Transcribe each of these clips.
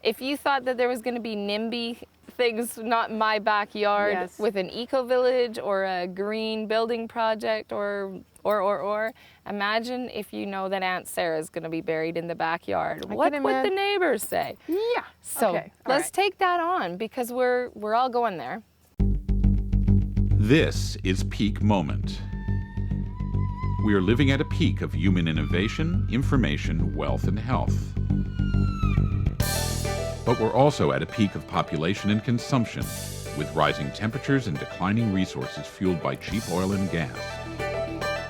If you thought that there was going to be NIMBY things, not my backyard, Yes. with an eco-village or a green building project or, imagine if you know that Aunt Sarah's going to be buried in the backyard. What would the neighbors say? Yeah. So Okay. let's take that on, because we're all going there. This is Peak Moment. We are living at a peak of human innovation, information, wealth, and health. But we're also at a peak of population and consumption, with rising temperatures and declining resources fueled by cheap oil and gas.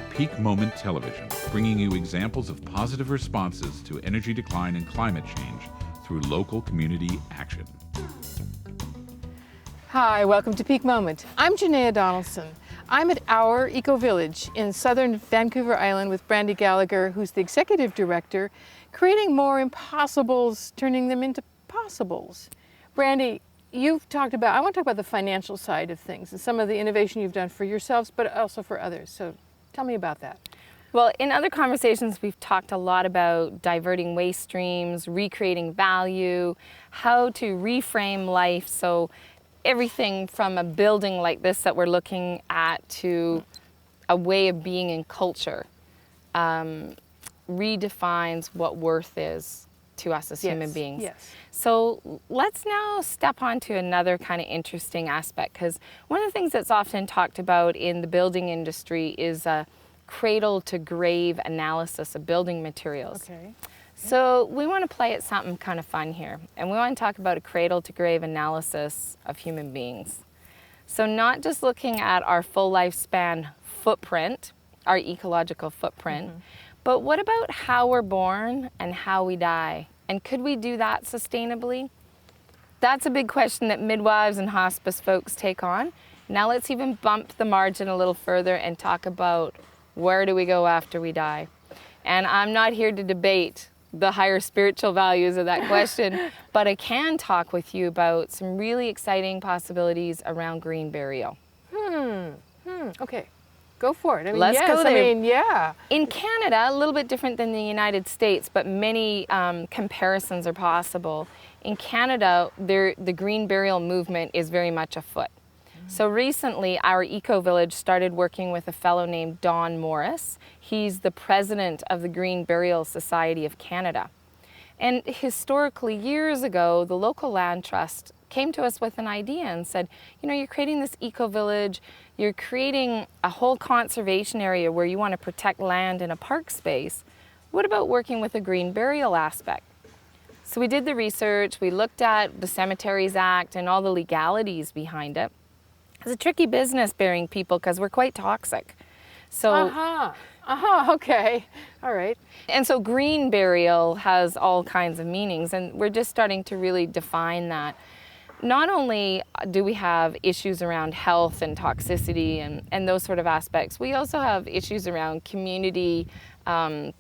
Peak Moment Television, bringing you examples of positive responses to energy decline and climate change through local community action. Hi, welcome to Peak Moment. I'm Janaea Donaldson. I'm at O.U.R Ecovillage in southern Vancouver Island with Brandy Gallagher, who's the executive director, creating more impossibles, turning them into possibles. Brandy, I want to talk about the financial side of things and some of the innovation you've done for yourselves, but also for others. So tell me about that. Well, in other conversations, we've talked a lot about diverting waste streams, recreating value, how to reframe life. So everything from a building like this that we're looking at to a way of being in culture redefines what worth is to us as human beings. Yes. So let's now step on to another kind of interesting aspect, because one of the things that's often talked about in the building industry is a cradle to grave analysis of building materials. Okay. So we want to play at something kind of fun here, and we want to talk about a cradle to grave analysis of human beings. So not just looking at our full lifespan footprint, our ecological footprint, but what about how we're born and how we die? And could we do that sustainably? That's a big question that midwives and hospice folks take on. Now let's even bump the margin a little further and talk about where do we go after we die? And I'm not here to debate the higher spiritual values of that question, but I can talk with you about some really exciting possibilities around green burial. Okay. Go for it. I mean, Let's go there. I mean, yeah. In Canada, a little bit different than the United States, but many comparisons are possible. In Canada, the green burial movement is very much afoot. So recently, our Ecovillage started working with a fellow named Don Morris. He's the president of the Green Burial Society of Canada. And historically, years ago, the local land trust came to us with an idea and said, you know, you're creating this eco-village, you're creating a whole conservation area where you want to protect land in a park space. What about working with a green burial aspect? So we did the research, we looked at the Cemeteries Act and all the legalities behind it. It's a tricky business burying people because we're quite toxic. So Okay. All right. And so green burial has all kinds of meanings, and we're just starting to really define that. Not only do we have issues around health and toxicity and those sort of aspects, we also have issues around community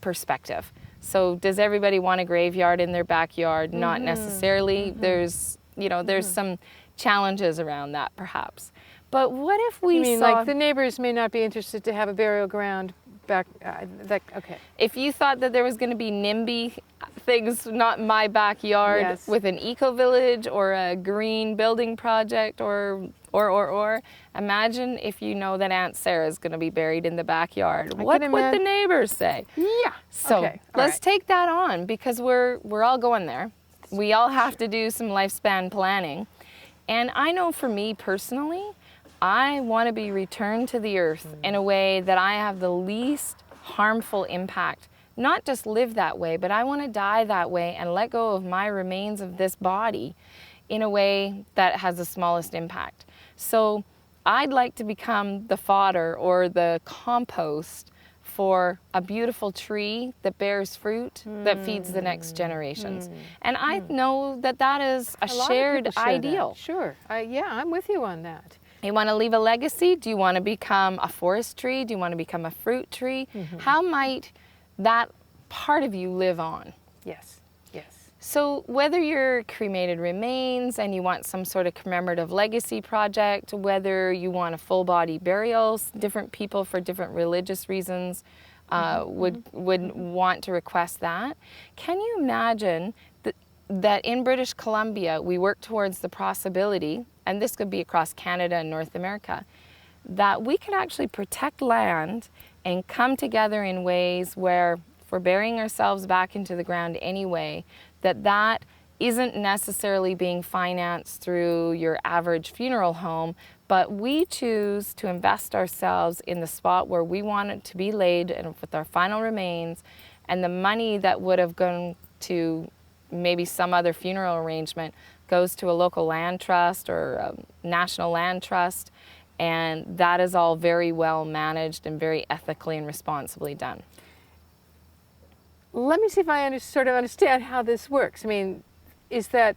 perspective. So does everybody want a graveyard in their backyard? Not necessarily. There's some challenges around that perhaps. But what if we like the neighbors may not be interested to have a burial ground back, okay. If you thought that there was going to be NIMBY things, not my backyard, with an eco-village or a green building project or, imagine if you know that Aunt Sarah's going to be buried in the backyard. What would the neighbors say? Yeah. So let's take that on, because we're all going there. We all have to do some lifespan planning. And I know for me personally, I want to be returned to the earth in a way that I have the least harmful impact. Not just live that way, but I want to die that way and let go of my remains of this body in a way that has the smallest impact. So I'd like to become the fodder or the compost for a beautiful tree that bears fruit that feeds the next generations. And I know that that is a shared ideal. Sure. I'm with you on that. You want to leave a legacy? Do you want to become a forest tree? Do you want to become a fruit tree? How might that part of you live on? Yes, yes. So whether you're cremated remains and you want some sort of commemorative legacy project, whether you want a full body burial, different people for different religious reasons would want to request that. Can you imagine that in British Columbia, we work towards the possibility, and this could be across Canada and North America, that we could actually protect land and come together in ways where, if we're burying ourselves back into the ground anyway, that isn't necessarily being financed through your average funeral home, but we choose to invest ourselves in the spot where we want it to be laid and with our final remains, and the money that would have gone to maybe some other funeral arrangement goes to a local land trust or a national land trust, and that is all very well managed and very ethically and responsibly done. Let me see if I sort of understand how this works. I mean, is that,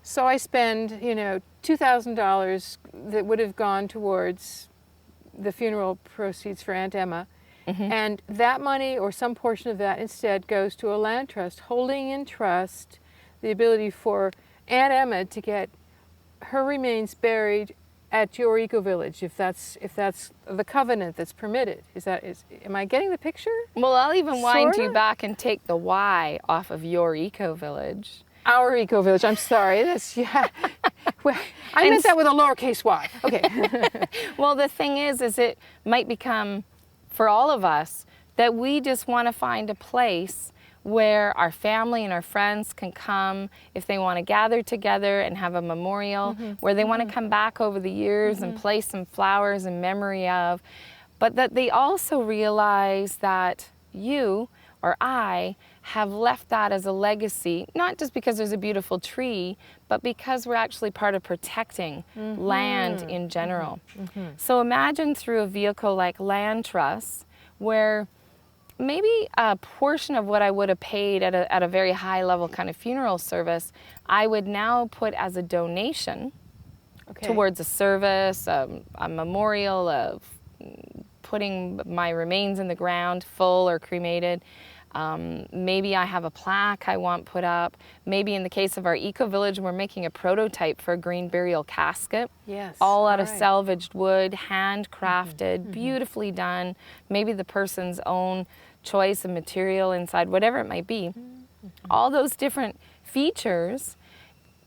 so I spend, you know, $2,000 that would have gone towards the funeral proceeds for Aunt Emma, and that money or some portion of that instead goes to a land trust, holding in trust the ability for Aunt Emma to get her remains buried at your Ecovillage, if that's the covenant that's permitted. Am I getting the picture? Well, I'll even wind you back and take the Y off of your Ecovillage. Our Ecovillage, I'm sorry, that's, yeah. Well, I meant that with a lowercase y. Okay. Well, the thing is it might become, for all of us, that we just want to find a place where our family and our friends can come if they want to gather together and have a memorial, where they want to come back over the years and place some flowers in memory of, but that they also realize that you or I have left that as a legacy, not just because there's a beautiful tree, but because we're actually part of protecting land in general. So imagine through a vehicle like Land Trust, where maybe a portion of what I would have paid at a very high level kind of funeral service, I would now put as a donation towards a service, a memorial of putting my remains in the ground, full or cremated. Maybe I have a plaque I want put up. Maybe in the case of our Ecovillage, we're making a prototype for a green burial casket. Yes. All out of salvaged wood, handcrafted, beautifully done. Maybe the person's own choice of material inside, whatever it might be. All those different features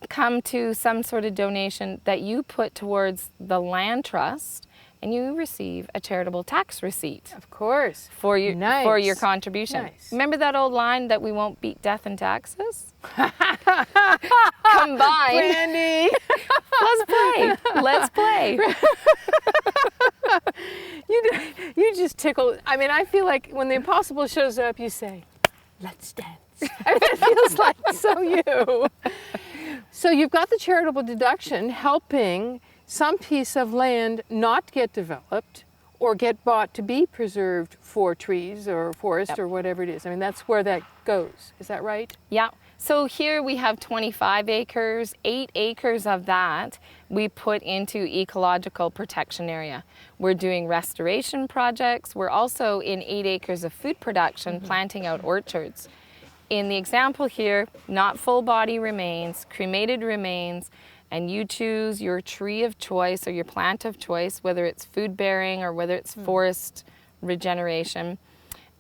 come to some sort of donation that you put towards the land trust, and you receive a charitable tax receipt. Of course. For your contribution. Nice. Remember that old line that we won't beat death and taxes? Combined. Brandy. Let's play. You just tickle. I mean, I feel like when the impossible shows up, you say, let's dance. I mean, it feels like so you. So you've got the charitable deduction helping some piece of land not get developed or get bought to be preserved for trees or forest or whatever it is. I mean, that's where that goes. Is that right? Yeah. So here we have 25 acres. 8 acres of that we put into ecological protection area. We're doing restoration projects. We're also in 8 acres of food production, planting out orchards. In the example here, not full body remains, cremated remains, and you choose your tree of choice or your plant of choice, whether it's food bearing or whether it's forest regeneration,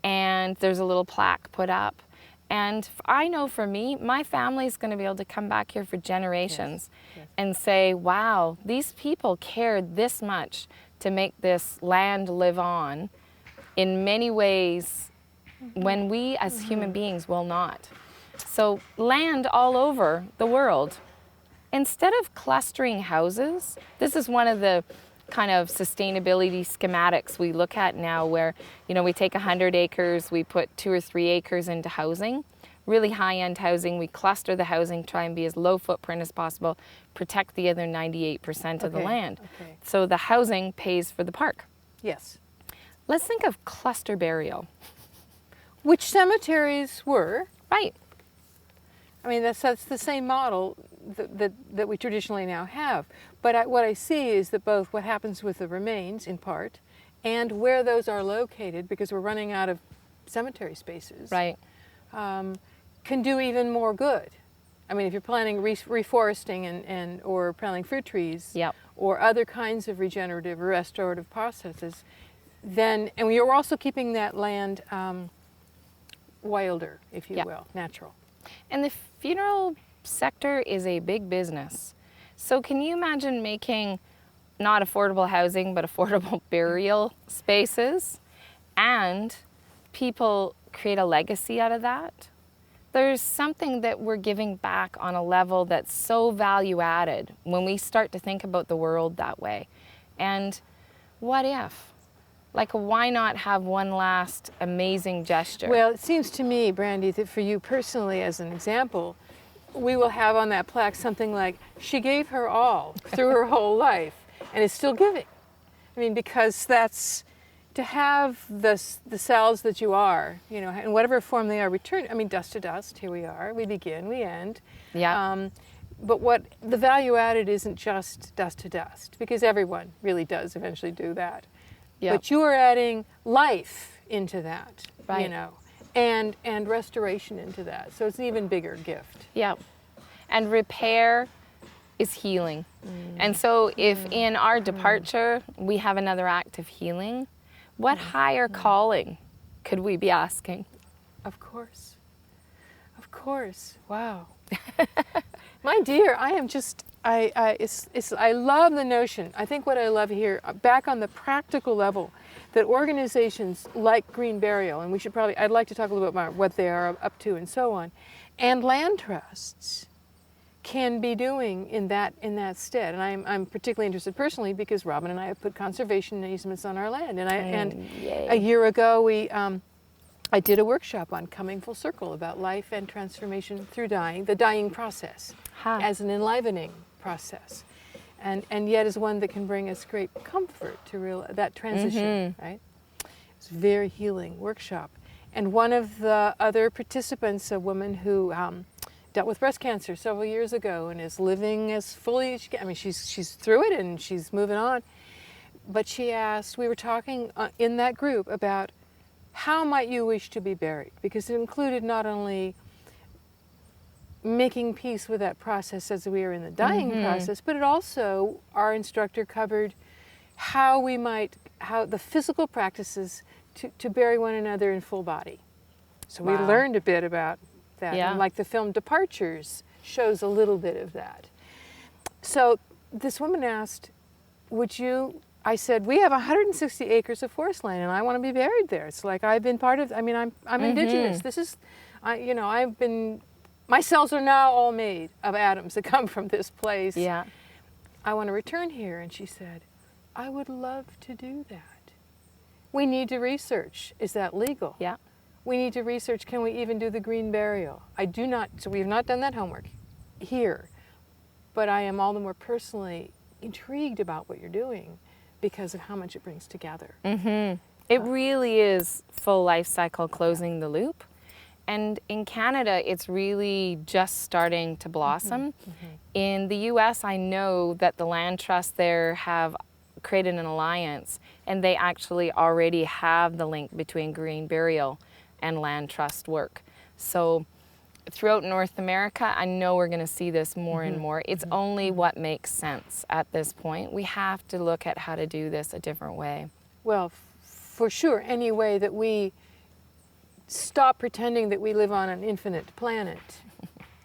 and there's a little plaque put up. And I know for me, my family's going to be able to come back here for generations and say, wow, these people cared this much to make this land live on in many ways when we as human beings will not. So land all over the world. Instead of clustering houses, this is one of the kind of sustainability schematics we look at now where, you know, we take 100 acres, we put 2 or 3 acres into housing, really high-end housing, we cluster the housing, try and be as low footprint as possible, protect the other 98% of the land. So the housing pays for the park. Yes. Let's think of cluster burial. Which cemeteries were. Right. I mean, that's the same model that we traditionally now have. But what I see is that both what happens with the remains, in part, and where those are located, because we're running out of cemetery spaces, right, can do even more good. I mean, if you're planning reforesting or planting fruit trees, or other kinds of regenerative or restorative processes, then, and you're also keeping that land wilder, if you will, natural. And the funeral sector is a big business. So can you imagine making not affordable housing, but affordable burial spaces, and people create a legacy out of that? There's something that we're giving back on a level that's so value added when we start to think about the world that way. And what if? Like, why not have one last amazing gesture? Well, it seems to me, Brandy, that for you personally, as an example, we will have on that plaque something like, she gave her all through her whole life and is still giving. I mean, because that's, to have the cells that you are, you know, in whatever form they are, returned. I mean, dust to dust, here we are, we begin, we end. Yeah. But what the value added isn't just dust to dust, because everyone really does eventually do that. Yep. But you are adding life into that, Right. you know, and restoration into that. So it's an even bigger gift. Yeah. And repair is healing. And so if in our departure we have another act of healing, what higher calling could we be asking? Of course. Of course. Wow. My dear, I am just, I love the notion. I think what I love here, back on the practical level, that organizations like Green Burial, and we should probably, I'd like to talk a little bit about what they are up to and so on, and land trusts can be doing in that stead. And I'm particularly interested personally because Robin and I have put conservation easements on our land. And Yay. a year ago I did a workshop on coming full circle about life and transformation through dying, the dying process as an enlivening process. And yet is one that can bring us great comfort to that transition, right? It's a very healing workshop. And one of the other participants, a woman who dealt with breast cancer several years ago and is living as fully as she can. I mean, she's through it and she's moving on. But she asked, we were talking in that group about how might you wish to be buried? Because it included not only making peace with that process as we are in the dying process, but it also, our instructor covered how the physical practices to bury one another in full body. So we learned a bit about that. Yeah. And like the film Departures shows a little bit of that. So this woman asked, I said, we have 160 acres of forest land and I want to be buried there. It's like I've been part of, I mean, I'm indigenous. This is, my cells are now all made of atoms that come from this place. Yeah. I want to return here. And she said, I would love to do that. We need to research. Is that legal? Yeah. We need to research, can we even do the green burial? So we have not done that homework here. But I am all the more personally intrigued about what you're doing because of how much it brings together. It really is full life cycle closing the loop. And in Canada, it's really just starting to blossom. In the US, I know that the land trusts there have created an alliance and they actually already have the link between green burial and land trust work. So throughout North America, I know we're going to see this more and more. It's only what makes sense at this point. We have to look at how to do this a different way. Well, for sure, any way that we stop pretending that we live on an infinite planet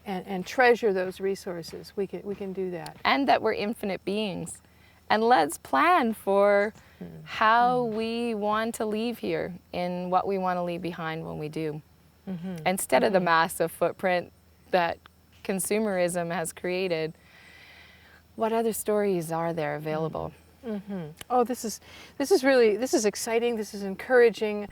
and treasure those resources, we can do that. And that we're infinite beings. And let's plan for how we want to leave here and what we want to leave behind when we do. Instead of the massive footprint that consumerism has created, what other stories are there available? Oh, this is exciting. This is encouraging.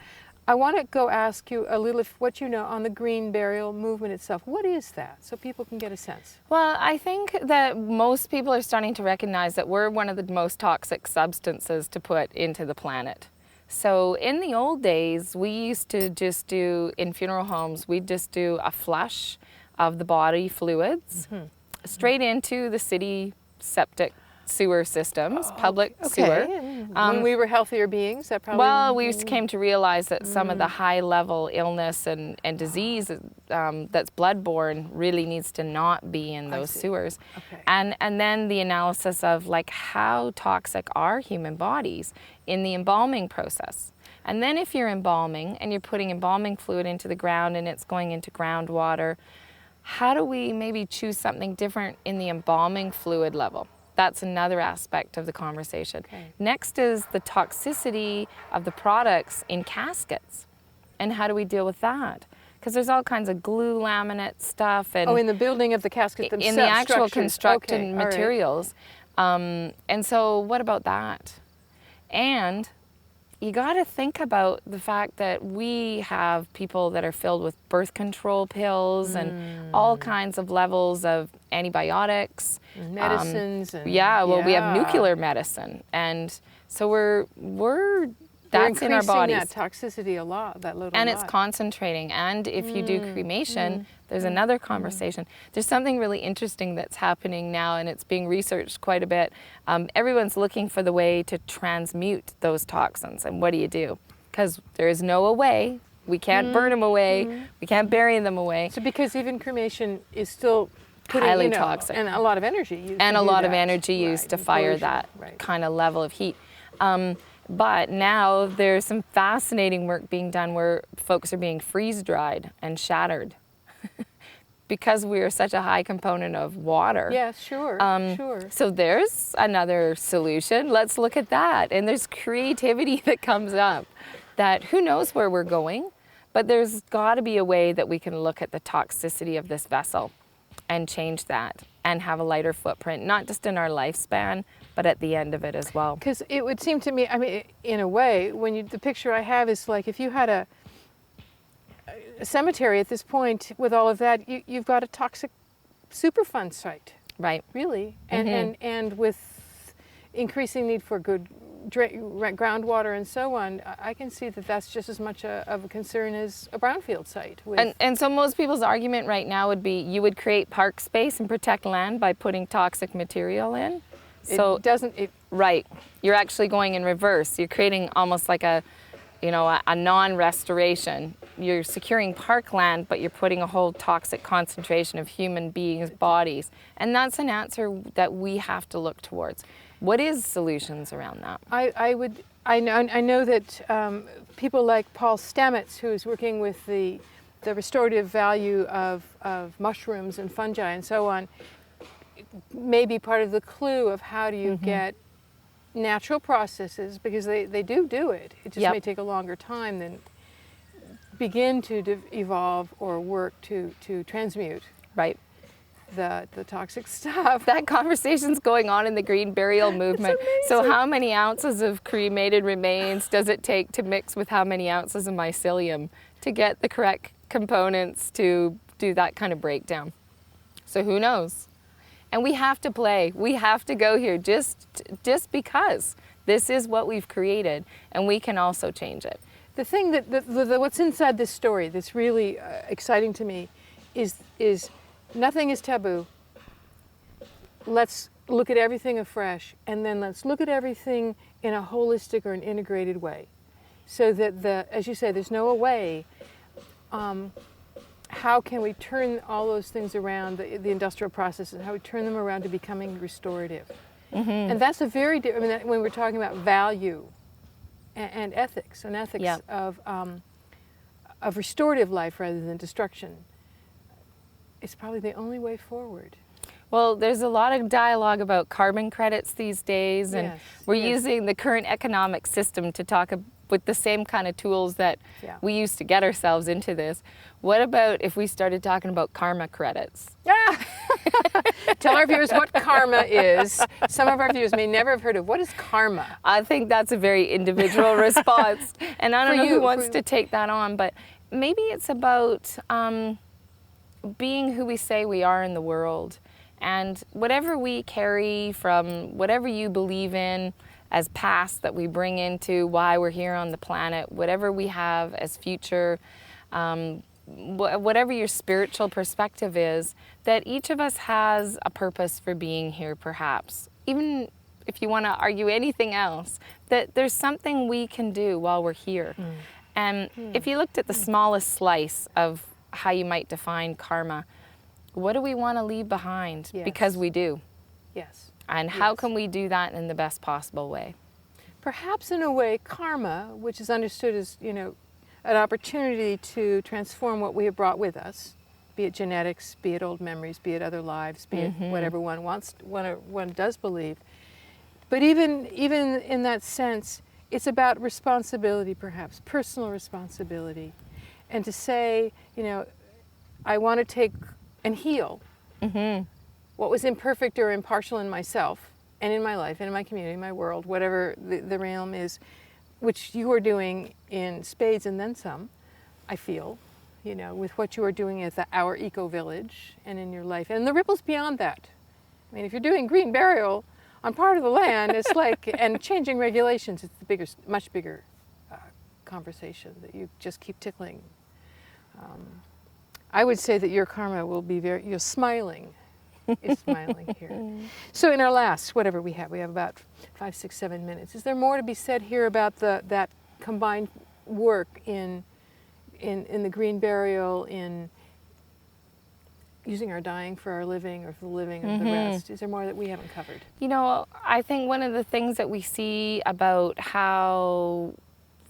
I want to go ask you a little what you know on the green burial movement itself. What is that, so people can get a sense? Well, I think that most people are starting to recognize that we're one of the most toxic substances to put into the planet. So in the old days, we used to just do, in funeral homes, we'd just do a flush of the body fluids straight into the city septic sewer systems, public sewer. When we were healthier beings, that probably... Well, we came to realize that some of the high-level illness and disease that's bloodborne really needs to not be in those sewers. And then the analysis of like how toxic are human bodies in the embalming process. And then if you're embalming and you're putting embalming fluid into the ground and it's going into groundwater, how do we maybe choose something different in the embalming fluid level? That's another aspect of the conversation. Okay. Next is the toxicity of the products in caskets. And how do we deal with that? Because there's all kinds of glue laminate stuff and in the building of the casket themselves, in the actual structures. constructed Okay, all right. materials. And so what about that? And you got to think about the fact that we have people that are filled with birth control pills and all kinds of levels of antibiotics. Medicines. We have nuclear medicine. And so we're that's in our bodies. That toxicity a lot, that little and lot. it's concentrating. And if you do cremation, there's another conversation. There's something really interesting that's happening now, and it's being researched quite a bit. Everyone's looking for the way to transmute those toxins. And what do you do? Because there is no way. We can't burn them away. We can't bury them away. So because even cremation is still putting, highly toxic. And a lot of energy used and to a do lot of that. energy used to fire Implosion. that Right. kind of level of heat. But now there's some fascinating work being done where folks are being freeze-dried and shattered because we are such a high component of water. Yeah, sure, sure. So there's another solution. Let's look at that. And there's creativity that comes up that who knows where we're going, but there's got to be a way that we can look at the toxicity of this vessel and change that and have a lighter footprint, not just in our lifespan, but at the end of it as well. Because it would seem to me, I mean, in a way, the picture I have is like if you had a cemetery at this point with all of that, you've got a toxic Superfund site. Right. Really. And with increasing need for good groundwater and so on, I can see that that's just as much of a concern as a brownfield site. And so most people's argument right now would be you would create park space and protect land by putting toxic material in. So it doesn't. Right. You're actually going in reverse. You're creating almost like a non-restoration. You're securing parkland, but you're putting a whole toxic concentration of human beings' bodies. And that's an answer that we have to look towards. What is solutions around that? I know that people like Paul Stamets, who is working with the restorative value of mushrooms and fungi and so on, may be part of the clue of how do you get natural processes, because they do it. It just may take a longer time than begin to evolve or work to transmute. Right. The toxic stuff. That conversation's going on in the green burial movement. So how many ounces of cremated remains does it take to mix with how many ounces of mycelium to get the correct components to do that kind of breakdown? So who knows? And we have to play. We have to go here just because this is what we've created, and we can also change it. The thing what's inside this story that's really exciting to me is nothing is taboo. Let's look at everything afresh, and then let's look at everything in a holistic or an integrated way, so that as you say, there's no way. How can we turn all those things around, the industrial processes, how we turn them around to becoming restorative? And that's when we're talking about value and ethics, of restorative life rather than destruction, it's probably the only way forward. Well, there's a lot of dialogue about carbon credits these days, and we're using the current economic system to talk with the same kind of tools that we used to get ourselves into this. What about if we started talking about karma credits? Tell our viewers what karma is. Some of our viewers may never have heard of. What is karma? I think that's a very individual response, and I don't know who wants to take that on, but maybe it's about being who we say we are in the world, and whatever we carry from whatever you believe in as past that we bring into why we're here on the planet, whatever we have as future, whatever your spiritual perspective is, that each of us has a purpose for being here, perhaps. Even if you want to argue anything else, that there's something we can do while we're here. And if you looked at the smallest slice of how you might define karma, what do we want to leave behind? Because we do. Yes. And how can we do that in the best possible way? Perhaps in a way, karma, which is understood as, an opportunity to transform what we have brought with us, be it genetics, be it old memories, be it other lives, be it whatever one does believe. But even in that sense, it's about responsibility, perhaps, personal responsibility. And to say, you know, I want to take and heal what was imperfect or impartial in myself and in my life and in my community, my world, whatever the realm is, which you are doing in spades and then some, I feel, you know, with what you are doing at our Ecovillage and in your life. And the ripples beyond that. I mean, if you're doing green burial on part of the land, it's like, and changing regulations, it's the bigger, much bigger conversation that you just keep tickling. I would say that your karma will be you're smiling. Is smiling here. So in our last, whatever we have about 5, 6, 7 minutes. Is there more to be said here about that combined work in the green burial, in using our dying for our living or for the living of the rest? Is there more that we haven't covered? You know, I think one of the things that we see about how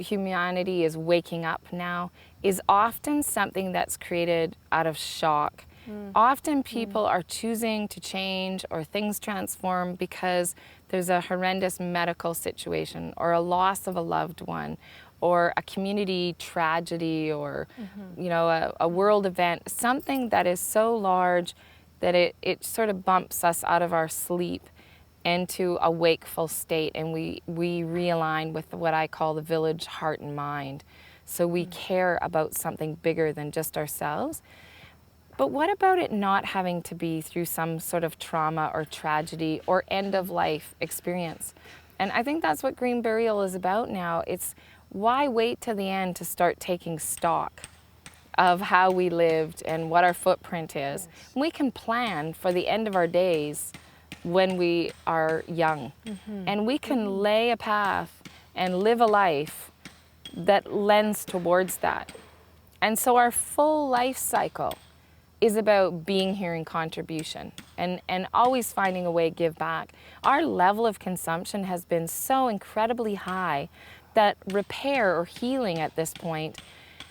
humanity is waking up now is often something that's created out of shock. Often people are choosing to change or things transform because there's a horrendous medical situation or a loss of a loved one or a community tragedy or you know, a world event, something that is so large that it sort of bumps us out of our sleep into a wakeful state, and we realign with what I call the village heart and mind. So we care about something bigger than just ourselves. But what about it not having to be through some sort of trauma or tragedy or end of life experience? And I think that's what green burial is about now. It's why wait to the end to start taking stock of how we lived and what our footprint is? Yes. We can plan for the end of our days when we are young. And we can lay a path and live a life that lends towards that. And so our full life cycle is about being here in contribution and always finding a way to give back. Our level of consumption has been so incredibly high that repair or healing at this point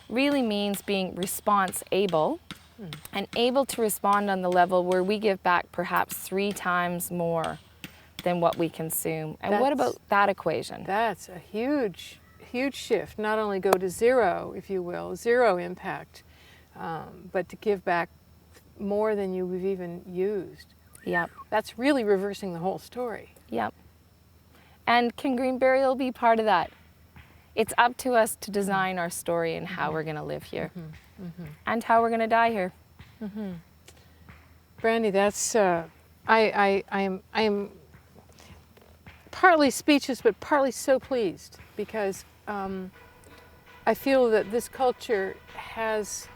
really means being response-able and able to respond on the level where we give back perhaps 3 times more than what we consume. And what about that equation? That's a huge, huge shift. Not only go to zero, if you will, zero impact, but to give back more than you've even used. Yep. That's really reversing the whole story. Yep. And can green burial be part of that? It's up to us to design our story and how we're going to live here and how we're going to die here. Brandy, that's I am partly speechless, but partly so pleased because I feel that this culture has,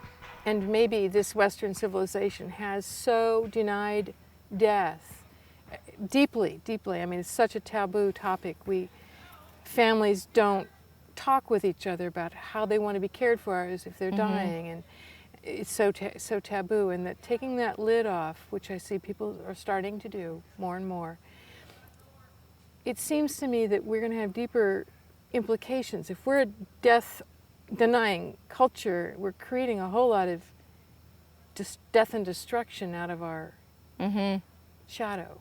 and maybe this Western civilization has so denied death deeply, deeply. I mean, it's such a taboo topic. Families don't talk with each other about how they want to be cared for if they're dying, and it's so taboo. And that taking that lid off, which I see people are starting to do more and more, it seems to me that we're going to have deeper implications. If we're a death-denying culture, we're creating a whole lot of death and destruction out of our shadow,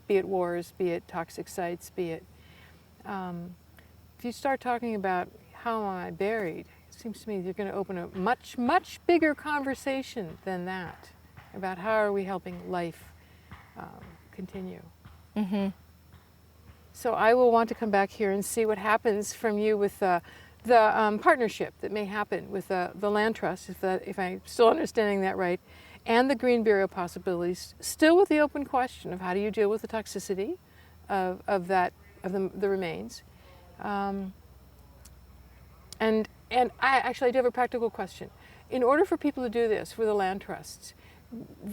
be it wars, be it toxic sites, be it... if you start talking about how am I buried, it seems to me you're going to open a much, much bigger conversation than that about how are we helping life continue. So I will want to come back here and see what happens from you with the partnership that may happen with the land trust, if I'm still understanding that right, and the green burial possibilities, still with the open question of how do you deal with the toxicity of the remains. And I do have a practical question. In order for people to do this for the land trusts,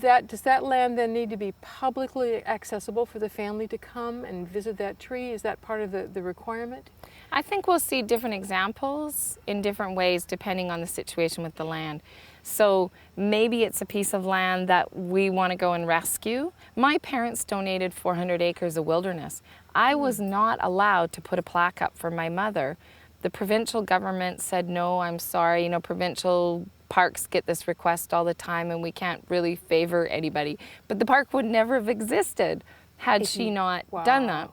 does that land then need to be publicly accessible for the family to come and visit that tree? Is that part of the requirement? I think we'll see different examples in different ways depending on the situation with the land. So maybe it's a piece of land that we want to go and rescue. My parents donated 400 acres of wilderness. I was not allowed to put a plaque up for my mother. The provincial government said, no, I'm sorry, provincial parks get this request all the time, and we can't really favor anybody. But the park would never have existed had she not done that.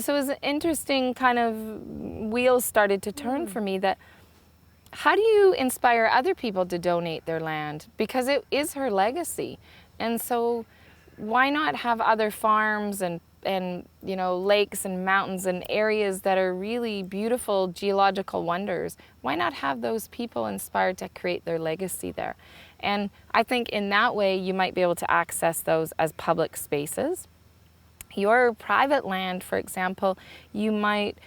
So it was an interesting kind of wheels started to turn for me, that how do you inspire other people to donate their land? Because it is her legacy. And so why not have other farms and you know, lakes and mountains and areas that are really beautiful geological wonders? Why not have those people inspired to create their legacy there? And I think in that way you might be able to access those as public spaces. Your private land, for example, you might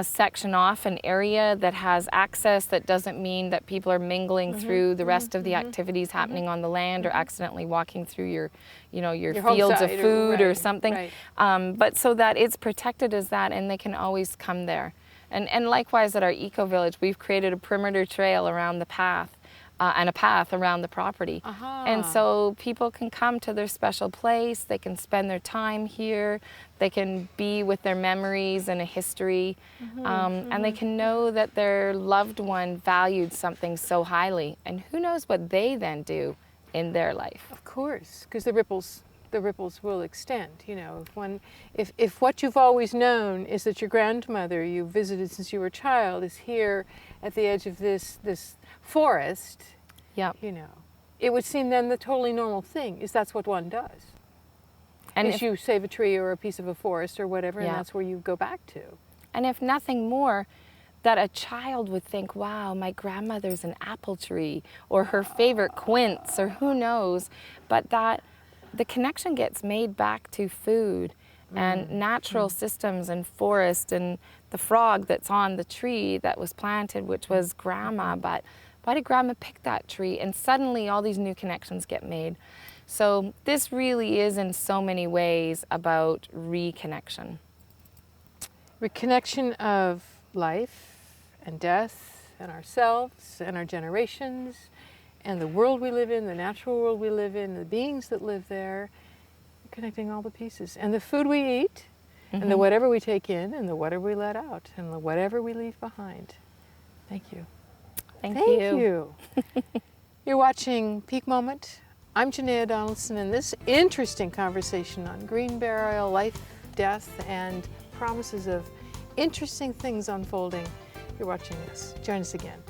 section off an area that has access that doesn't mean that people are mingling through the rest of the activities happening on the land, or accidentally walking through your, you know, your fields of food or something. But so that it's protected as that, and they can always come there. And likewise at our Ecovillage, we've created a perimeter trail around the path. And a path around the property. And so people can come to their special place, they can spend their time here, they can be with their memories and a history, and they can know that their loved one valued something so highly, and who knows what they then do in their life. Of course, because the ripples will extend. You know, if what you've always known is that your grandmother you visited since you were a child is here at the edge of this forest, you know, it would seem then the totally normal thing is that's what one does. And if you save a tree or a piece of a forest or whatever, and that's where you go back to. And if nothing more, that a child would think, wow, my grandmother's an apple tree, or her favorite quince, or who knows, but that the connection gets made back to food and natural systems and forest and the frog that's on the tree that was planted, which was grandma, but why did grandma pick that tree? And suddenly all these new connections get made. So this really is in so many ways about reconnection. Reconnection of life and death and ourselves and our generations and the world we live in, the natural world we live in, the beings that live there, connecting all the pieces. And the food we eat, and the whatever we take in, and the whatever we let out, and the whatever we leave behind. Thank you. Thank you. You're watching Peak Moment. I'm Janaea Donaldson, and this interesting conversation on green burial, life, death, and promises of interesting things unfolding. You're watching this. Join us again.